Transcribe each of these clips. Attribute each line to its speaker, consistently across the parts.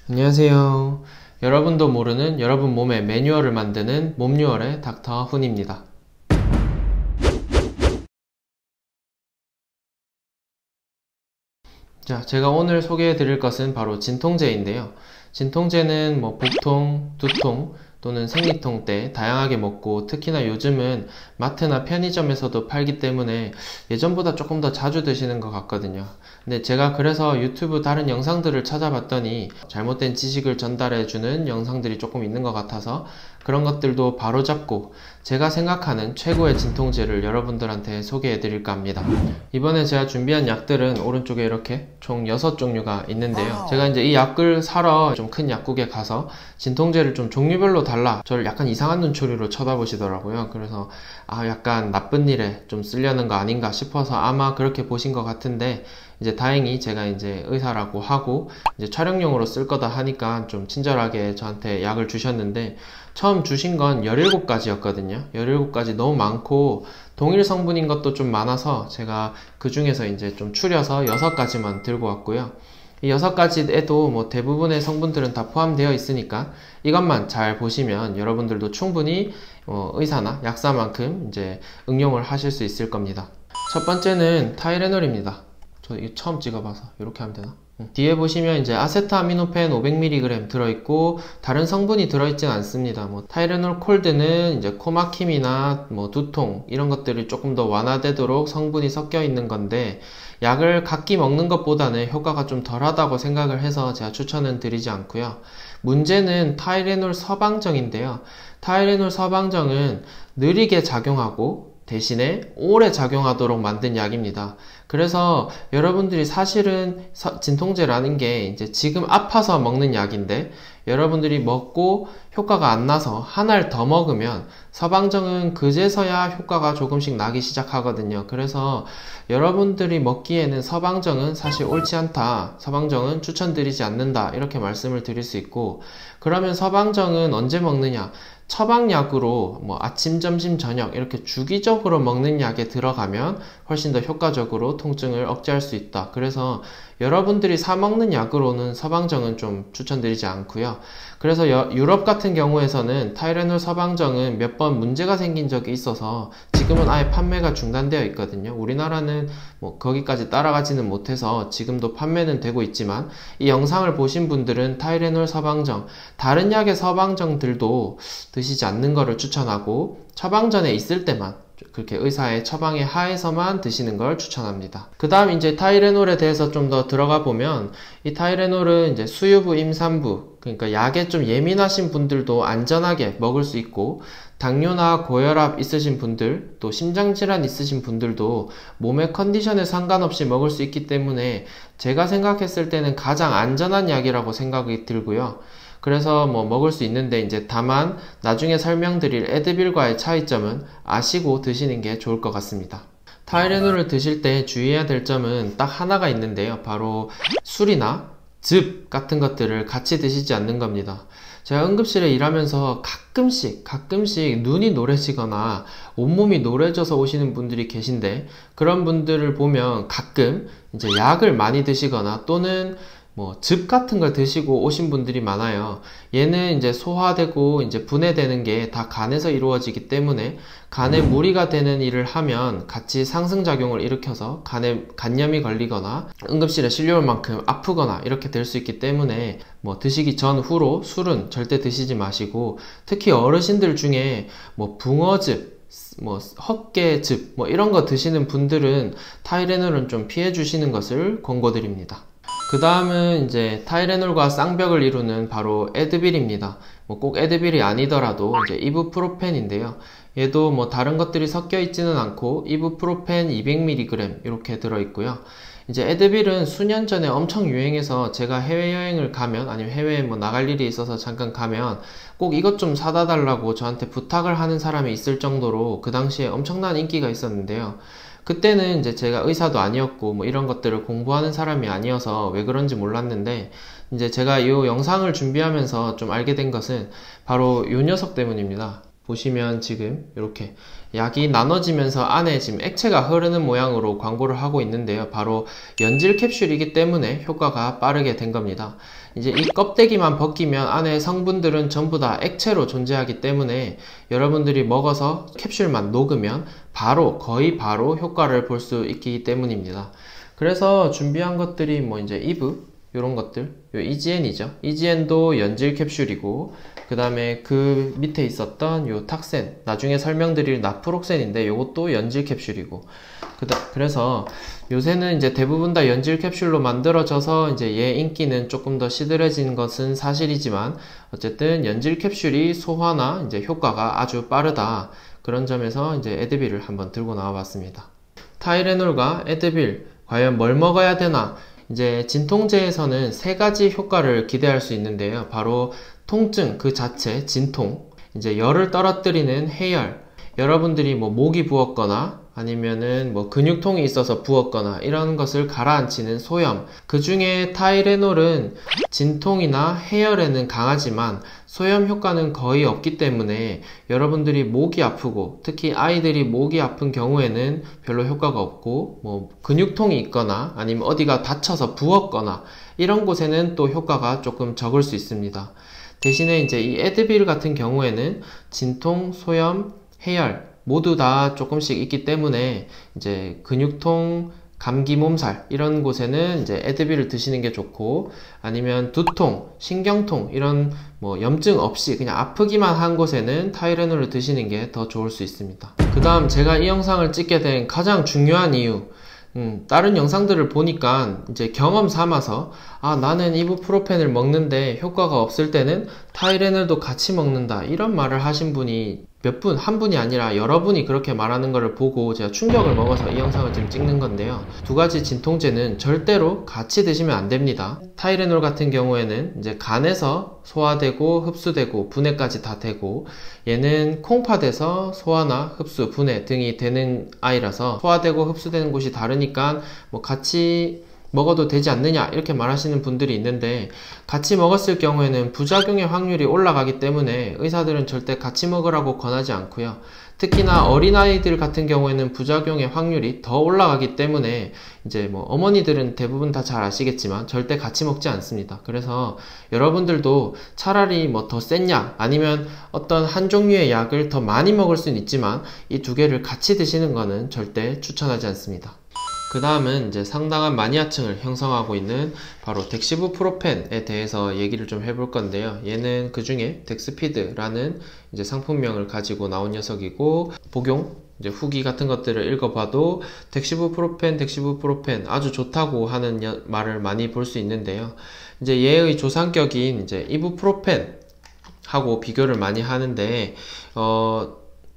Speaker 1: 안녕하세요. 여러분도 모르는 여러분 몸의 매뉴얼을 만드는 몸뉴얼의 닥터 훈입니다. 자, 제가 오늘 소개해 드릴 것은 바로 진통제인데요. 진통제는 복통, 두통 또는 생리통 때 다양하게 먹고, 특히나 요즘은 마트나 편의점에서도 팔기 때문에 예전보다 조금 더 자주 드시는 것 같거든요. 근데 제가 그래서 유튜브 다른 영상들을 찾아봤더니 잘못된 지식을 전달해주는 영상들이 조금 있는 것 같아서 그런 것들도 바로잡고 제가 생각하는 최고의 진통제를 여러분들한테 소개해 드릴까 합니다. 이번에 제가 준비한 약들은 오른쪽에 이렇게 총 6종류가 있는데요. 제가 이제 이 약을 사러 좀 큰 약국에 가서 진통제를 좀 종류별로 달라, 저를 약간 이상한 눈초리로 쳐다보시더라고요. 그래서 약간 나쁜 일에 좀 쓰려는 거 아닌가 싶어서 아마 그렇게 보신 것 같은데, 이제 다행히 제가 이제 의사라고 하고 이제 촬영용으로 쓸 거다 하니까 좀 친절하게 저한테 약을 주셨는데, 처음 주신 건 17가지였거든요. 17가지 너무 많고 동일 성분인 것도 좀 많아서 제가 그 중에서 이제 좀 추려서 6가지만 들고 왔고요. 이 6가지에도 대부분의 성분들은 다 포함되어 있으니까 이것만 잘 보시면 여러분들도 충분히 의사나 약사만큼 이제 응용을 하실 수 있을 겁니다. 첫 번째는 타이레놀입니다. 저 이거 처음 찍어봐서 이렇게 하면 되나? 뒤에 보시면 이제 아세트아미노펜 500mg 들어있고 다른 성분이 들어있진 않습니다. 타이레놀 콜드는 이제 코막힘이나 두통 이런 것들이 조금 더 완화되도록 성분이 섞여 있는 건데, 약을 각기 먹는 것보다는 효과가 좀 덜하다고 생각을 해서 제가 추천은 드리지 않고요. 문제는 타이레놀 서방정인데요. 타이레놀 서방정은 느리게 작용하고 대신에 오래 작용하도록 만든 약입니다. 그래서 여러분들이 사실은 진통제라는 게 이제 지금 아파서 먹는 약인데, 여러분들이 먹고 효과가 안 나서 하나를 더 먹으면 서방정은 그제서야 효과가 조금씩 나기 시작하거든요. 그래서 여러분들이 먹기에는 서방정은 사실 옳지 않다, 서방정은 추천드리지 않는다, 이렇게 말씀을 드릴 수 있고, 그러면 서방정은 언제 먹느냐? 처방약으로 아침, 점심, 저녁 이렇게 주기적으로 먹는 약에 들어가면 훨씬 더 효과적으로 통증을 억제할 수 있다. 그래서 여러분들이 사 먹는 약으로는 서방정은 좀 추천드리지 않고요. 그래서 유럽 같은 경우에서는 타이레놀 서방정은 몇 번 문제가 생긴 적이 있어서 지금은 아예 판매가 중단되어 있거든요. 우리나라는 거기까지 따라가지는 못해서 지금도 판매는 되고 있지만, 이 영상을 보신 분들은 타이레놀 서방정, 다른 약의 서방정들도 드시지 않는 것을 추천하고 처방전에 있을 때만, 그렇게 의사의 처방에 하에서만 드시는 걸 추천합니다. 그 다음 이제 타이레놀에 대해서 좀 더 들어가 보면, 이 타이레놀은 이제 수유부, 임산부, 그러니까 약에 좀 예민하신 분들도 안전하게 먹을 수 있고, 당뇨나 고혈압 있으신 분들, 또 심장질환 있으신 분들도 몸의 컨디션에 상관없이 먹을 수 있기 때문에 제가 생각했을 때는 가장 안전한 약이라고 생각이 들고요. 그래서 먹을 수 있는데, 이제 다만 나중에 설명드릴 에드빌과의 차이점은 아시고 드시는 게 좋을 것 같습니다. 타이레놀을 드실 때 주의해야 될 점은 딱 하나가 있는데요. 바로 술이나 즙 같은 것들을 같이 드시지 않는 겁니다. 제가 응급실에 일하면서 가끔씩 눈이 노래지거나 온몸이 노래져서 오시는 분들이 계신데, 그런 분들을 보면 가끔 이제 약을 많이 드시거나 또는 즙 같은 걸 드시고 오신 분들이 많아요. 얘는 이제 소화되고 이제 분해되는 게 다 간에서 이루어지기 때문에 간에 무리가 되는 일을 하면 같이 상승작용을 일으켜서 간에 간염이 걸리거나 응급실에 실려올 만큼 아프거나 이렇게 될 수 있기 때문에 드시기 전 후로 술은 절대 드시지 마시고, 특히 어르신들 중에 붕어즙, 헛개즙 이런 거 드시는 분들은 타이레놀은 좀 피해 주시는 것을 권고드립니다. 그 다음은 이제 타이레놀과 쌍벽을 이루는 바로 에드빌입니다. 꼭 에드빌이 아니더라도 이제 이부프로펜인데요. 얘도 다른 것들이 섞여 있지는 않고 이부프로펜 200mg 이렇게 들어있고요. 이제 에드빌은 수년 전에 엄청 유행해서 제가 해외여행을 가면, 아니면 해외에 나갈 일이 있어서 잠깐 가면 꼭 이것 좀 사다 달라고 저한테 부탁을 하는 사람이 있을 정도로 그 당시에 엄청난 인기가 있었는데요. 그때는 이제 제가 의사도 아니었고 이런 것들을 공부하는 사람이 아니어서 왜 그런지 몰랐는데, 이제 제가 이 영상을 준비하면서 좀 알게 된 것은 바로 이 녀석 때문입니다. 보시면 지금 이렇게 약이 나눠지면서 안에 지금 액체가 흐르는 모양으로 광고를 하고 있는데요. 바로 연질 캡슐이기 때문에 효과가 빠르게 된 겁니다. 이제 이 껍데기만 벗기면 안에 성분들은 전부 다 액체로 존재하기 때문에 여러분들이 먹어서 캡슐만 녹으면 거의 바로 효과를 볼 수 있기 때문입니다. 그래서 준비한 것들이 뭐 이제 이브 요런 것들, 요 이지엔이죠. 이지엔도 연질 캡슐이고, 그 다음에 그 밑에 있었던 요 탁센, 나중에 설명드릴 나프록센인데 요것도 연질 캡슐이고, 그래서 요새는 이제 대부분 다 연질 캡슐로 만들어져서 이제 얘 인기는 조금 더 시들해진 것은 사실이지만, 어쨌든 연질 캡슐이 소화나 이제 효과가 아주 빠르다. 그런 점에서 이제 에드빌을 한번 들고 나와 봤습니다. 타이레놀과 에드빌, 과연 뭘 먹어야 되나? 이제 진통제에서는 세 가지 효과를 기대할 수 있는데요. 바로 통증 그 자체, 진통, 이제 열을 떨어뜨리는 해열, 여러분들이 뭐 목이 부었거나 아니면은 뭐 근육통이 있어서 부었거나 이런 것을 가라앉히는 소염. 그 중에 타이레놀은 진통이나 해열에는 강하지만 소염 효과는 거의 없기 때문에 여러분들이 목이 아프고, 특히 아이들이 목이 아픈 경우에는 별로 효과가 없고, 뭐 근육통이 있거나 아니면 어디가 다쳐서 부었거나 이런 곳에는 또 효과가 조금 적을 수 있습니다. 대신에 이제 이 에드빌 같은 경우에는 진통, 소염, 해열 모두 다 조금씩 있기 때문에 이제 근육통, 감기, 몸살 이런 곳에는 이제 에드빌을 드시는 게 좋고, 아니면 두통, 신경통 이런 뭐 염증 없이 그냥 아프기만 한 곳에는 타이레놀을 드시는 게 더 좋을 수 있습니다. 그 다음 제가 이 영상을 찍게 된 가장 중요한 이유, 다른 영상들을 보니까 이제 경험 삼아서 나는 이부프로펜을 먹는데 효과가 없을 때는 타이레놀도 같이 먹는다 이런 말을 하신 분이 한 분이 아니라 여러분이 그렇게 말하는 것을 보고 제가 충격을 먹어서 이 영상을 지금 찍는 건데요. 두 가지 진통제는 절대로 같이 드시면 안 됩니다. 타이레놀 같은 경우에는 이제 간에서 소화되고 흡수되고 분해까지 다 되고, 얘는 콩팥에서 소화나 흡수, 분해 등이 되는 아이라서 소화되고 흡수되는 곳이 다르니까 뭐 같이 먹어도 되지 않느냐 이렇게 말하시는 분들이 있는데, 같이 먹었을 경우에는 부작용의 확률이 올라가기 때문에 의사들은 절대 같이 먹으라고 권하지 않고요. 특히나 어린아이들 같은 경우에는 부작용의 확률이 더 올라가기 때문에 이제 뭐 어머니들은 대부분 다 잘 아시겠지만 절대 같이 먹지 않습니다. 그래서 여러분들도 차라리 뭐 더 센 약 아니면 어떤 한 종류의 약을 더 많이 먹을 수는 있지만 이 두 개를 같이 드시는 거는 절대 추천하지 않습니다. 그 다음은 이제 상당한 마니아층을 형성하고 있는 바로 덱시부프로펜에 대해서 얘기를 좀 해볼 건데요. 얘는 그 중에 덱스피드라는 이제 상품명을 가지고 나온 녀석이고, 복용 이제 후기 같은 것들을 읽어봐도 덱시부프로펜 아주 좋다고 하는 말을 많이 볼 수 있는데요. 이제 얘의 조상격인 이제 이부프로펜 하고 비교를 많이 하는데,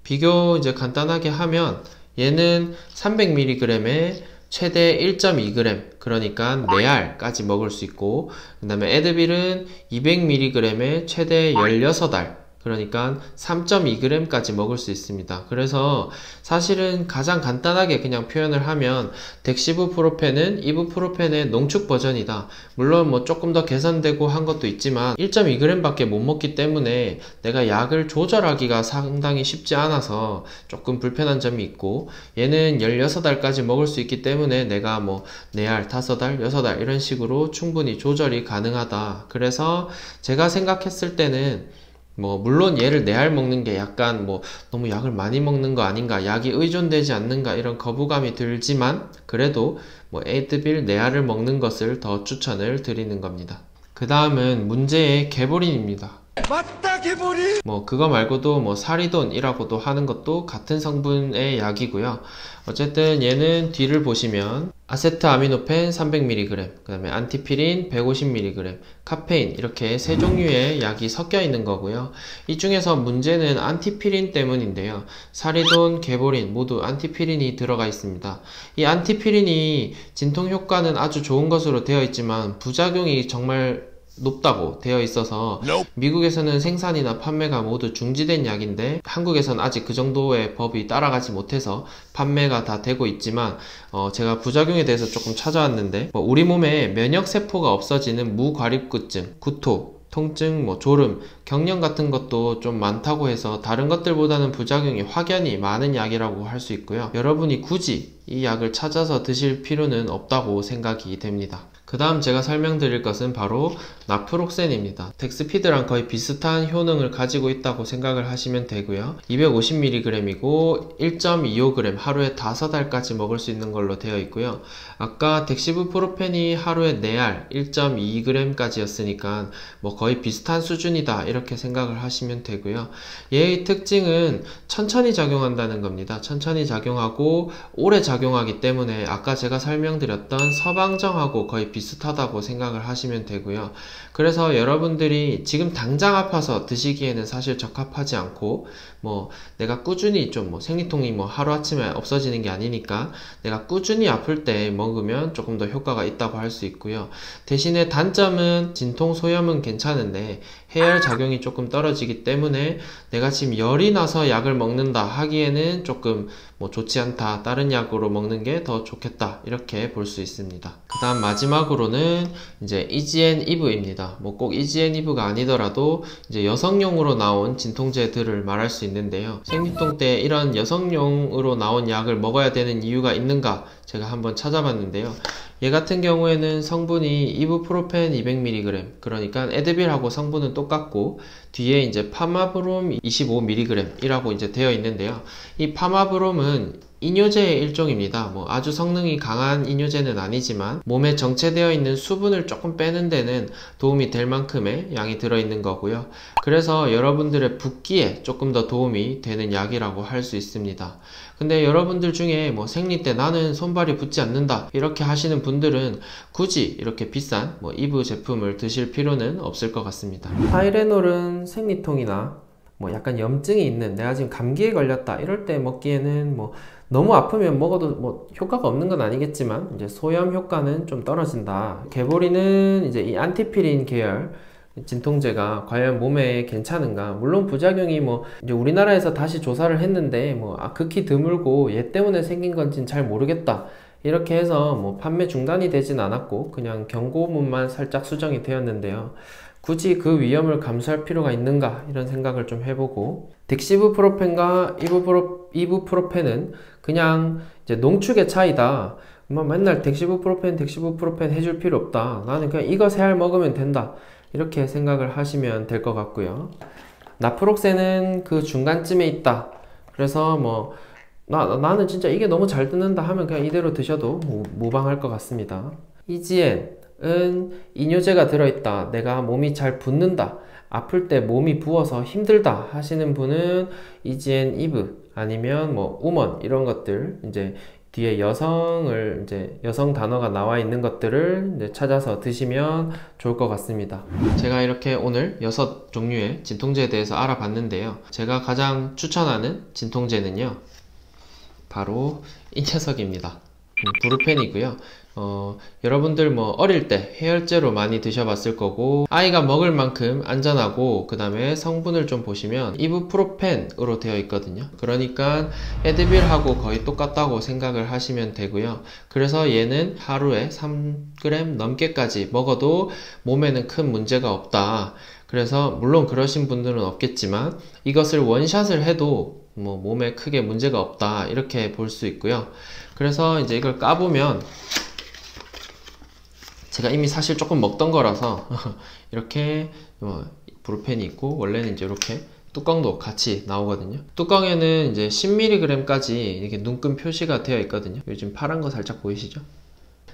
Speaker 1: 비교 이제 간단하게 하면 얘는 300mg에 최대 1.2g, 그러니까 4알까지 먹을 수 있고, 그 다음에 에드빌은 200mg에 최대 16알, 그러니까 3.2g까지 먹을 수 있습니다. 그래서 사실은 가장 간단하게 그냥 표현을 하면 덱시부프로펜은 이부프로펜의 농축 버전이다. 물론 뭐 조금 더 개선되고 한 것도 있지만 1.2g 밖에 못 먹기 때문에 내가 약을 조절하기가 상당히 쉽지 않아서 조금 불편한 점이 있고, 얘는 16알까지 먹을 수 있기 때문에 내가 뭐 4알, 5알, 6알 이런 식으로 충분히 조절이 가능하다. 그래서 제가 생각했을 때는 뭐 물론 얘를 4알 먹는 게 약간 뭐 너무 약을 많이 먹는 거 아닌가, 약이 의존되지 않는가 이런 거부감이 들지만, 그래도 뭐 에드빌 4알을 먹는 것을 더 추천을 드리는 겁니다. 그 다음은 문제의 개보린입니다. 맞다, 개보린! 뭐 그거 말고도 뭐 사리돈이라고도 하는 것도 같은 성분의 약이고요. 어쨌든 얘는 뒤를 보시면 아세트아미노펜 300mg, 그 다음에 안티피린 150mg, 카페인 이렇게 세 종류의 약이 섞여 있는 거고요. 이 중에서 문제는 안티피린 때문인데요. 사리돈, 개보린 모두 안티피린이 들어가 있습니다. 이 안티피린이 진통 효과는 아주 좋은 것으로 되어 있지만 부작용이 정말 높다고 되어 있어서 미국에서는 생산이나 판매가 모두 중지된 약인데, 한국에서는 아직 그 정도의 법이 따라가지 못해서 판매가 다 되고 있지만, 제가 부작용에 대해서 조금 찾아왔는데, 우리 몸에 면역세포가 없어지는 무과립구증, 구토, 통증, 졸음, 경련 같은 것도 좀 많다고 해서 다른 것들보다는 부작용이 확연히 많은 약이라고 할 수 있고요. 여러분이 굳이 이 약을 찾아서 드실 필요는 없다고 생각이 됩니다. 그 다음 제가 설명드릴 것은 바로 나프록센입니다. 덱스피드랑 거의 비슷한 효능을 가지고 있다고 생각을 하시면 되고요. 250mg이고 1.25g 하루에 5알까지 먹을 수 있는 걸로 되어 있고요. 아까 덱시부프로펜이 하루에 4알 1.2g까지 였으니까 뭐 거의 비슷한 수준이다 이렇게 생각을 하시면 되고요. 얘의 특징은 천천히 작용한다는 겁니다. 천천히 작용하고 오래 작용하기 때문에 아까 제가 설명드렸던 서방정하고 거의 비슷하다고 생각을 하시면 되고요. 그래서 여러분들이 지금 당장 아파서 드시기에는 사실 적합하지 않고, 뭐 내가 꾸준히 좀 뭐 생리통이 뭐 하루아침에 없어지는 게 아니니까 내가 꾸준히 아플 때 먹으면 조금 더 효과가 있다고 할 수 있고요. 대신에 단점은 진통 소염은 괜찮은데 해열 작용이 조금 떨어지기 때문에 내가 지금 열이 나서 약을 먹는다 하기에는 조금 뭐 좋지 않다, 다른 약으로 먹는 게 더 좋겠다 이렇게 볼 수 있습니다. 그 다음 마지막으로는 이제 이지엔 이브입니다. 뭐 꼭 이지엔 이브가 아니더라도 이제 여성용으로 나온 진통제들을 말할 수 있는데요. 생리통 때 이런 여성용으로 나온 약을 먹어야 되는 이유가 있는가 제가 한번 찾아봤는데요. 얘 같은 경우에는 성분이 이부프로펜 200mg, 그러니까 에드빌하고 성분은 똑같고 뒤에 이제 파마브롬 25mg 이라고 이제 되어 있는데요. 이 파마브롬은 이뇨제의 일종입니다. 뭐 아주 성능이 강한 이뇨제는 아니지만 몸에 정체되어 있는 수분을 조금 빼는 데는 도움이 될 만큼의 양이 들어있는 거고요. 그래서 여러분들의 붓기에 조금 더 도움이 되는 약이라고 할 수 있습니다. 근데 여러분들 중에 뭐 생리 때 나는 손발이 붓지 않는다 이렇게 하시는 분들은 굳이 이렇게 비싼 뭐 이브 제품을 드실 필요는 없을 것 같습니다. 타이레놀은 생리통이나 뭐 약간 염증이 있는, 내가 지금 감기에 걸렸다 이럴 때 먹기에는 뭐 너무 아프면 먹어도 뭐 효과가 없는 건 아니겠지만 이제 소염 효과는 좀 떨어진다. 개보리는 이제 이 안티피린 계열 진통제가 과연 몸에 괜찮은가? 물론 부작용이 뭐 이제 우리나라에서 다시 조사를 했는데 뭐 극히 드물고 얘 때문에 생긴 건지는 잘 모르겠다 이렇게 해서 뭐 판매 중단이 되진 않았고 그냥 경고문만 살짝 수정이 되었는데요. 굳이 그 위험을 감수할 필요가 있는가 이런 생각을 좀 해보고, 덱시부프로펜과 이부프로펜은 그냥 이제 농축의 차이다. 뭐 맨날 덱시부프로펜 해줄 필요 없다, 나는 그냥 이거 3알 먹으면 된다 이렇게 생각을 하시면 될 것 같고요. 나프록센은 그 중간쯤에 있다. 그래서 뭐 나는 진짜 이게 너무 잘 듣는다 하면 그냥 이대로 드셔도 무방할 것 같습니다. 이지엔은 이뇨제가 들어있다, 내가 몸이 잘 붓는다, 아플 때 몸이 부어서 힘들다 하시는 분은 이지엔 이브 아니면 뭐 우먼 이런 것들, 이제 뒤에 여성 단어가 나와 있는 것들을 이제 찾아서 드시면 좋을 것 같습니다. 제가 이렇게 오늘 6종류의 진통제에 대해서 알아봤는데요. 제가 가장 추천하는 진통제는요, 바로 이 녀석입니다. 브루펜이고요. 여러분들 뭐 어릴 때 해열제로 많이 드셔봤을 거고, 아이가 먹을 만큼 안전하고 그 다음에 성분을 좀 보시면 이부프로펜으로 되어 있거든요. 그러니까 에드빌하고 거의 똑같다고 생각을 하시면 되고요. 그래서 얘는 하루에 3g 넘게까지 먹어도 몸에는 큰 문제가 없다. 그래서 물론 그러신 분들은 없겠지만 이것을 원샷을 해도 뭐 몸에 크게 문제가 없다 이렇게 볼 수 있고요. 그래서 이제 이걸 까보면 제가 이미 사실 조금 먹던 거라서 이렇게 브루펜이 있고, 원래는 이제 이렇게 뚜껑도 같이 나오거든요. 뚜껑에는 이제 10mg까지 이렇게 눈금 표시가 되어 있거든요. 요즘 파란 거 살짝 보이시죠?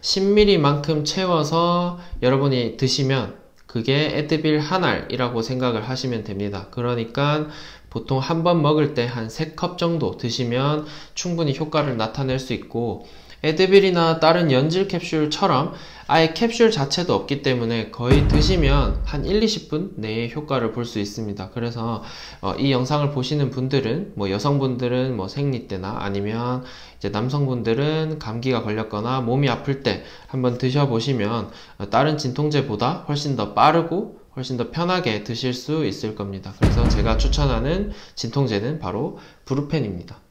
Speaker 1: 10mg만큼 채워서 여러분이 드시면 그게 에드빌 한 알이라고 생각을 하시면 됩니다. 그러니까 보통 한 번 먹을 때 한 3컵 정도 드시면 충분히 효과를 나타낼 수 있고, 에드빌이나 다른 연질 캡슐처럼 아예 캡슐 자체도 없기 때문에 거의 드시면 한 1-20분 내에 효과를 볼 수 있습니다. 그래서 이 영상을 보시는 분들은 뭐 여성분들은 뭐 생리 때나 아니면 이제 남성분들은 감기가 걸렸거나 몸이 아플 때 한번 드셔보시면 다른 진통제보다 훨씬 더 빠르고 훨씬 더 편하게 드실 수 있을 겁니다. 그래서 제가 추천하는 진통제는 바로 브루펜입니다.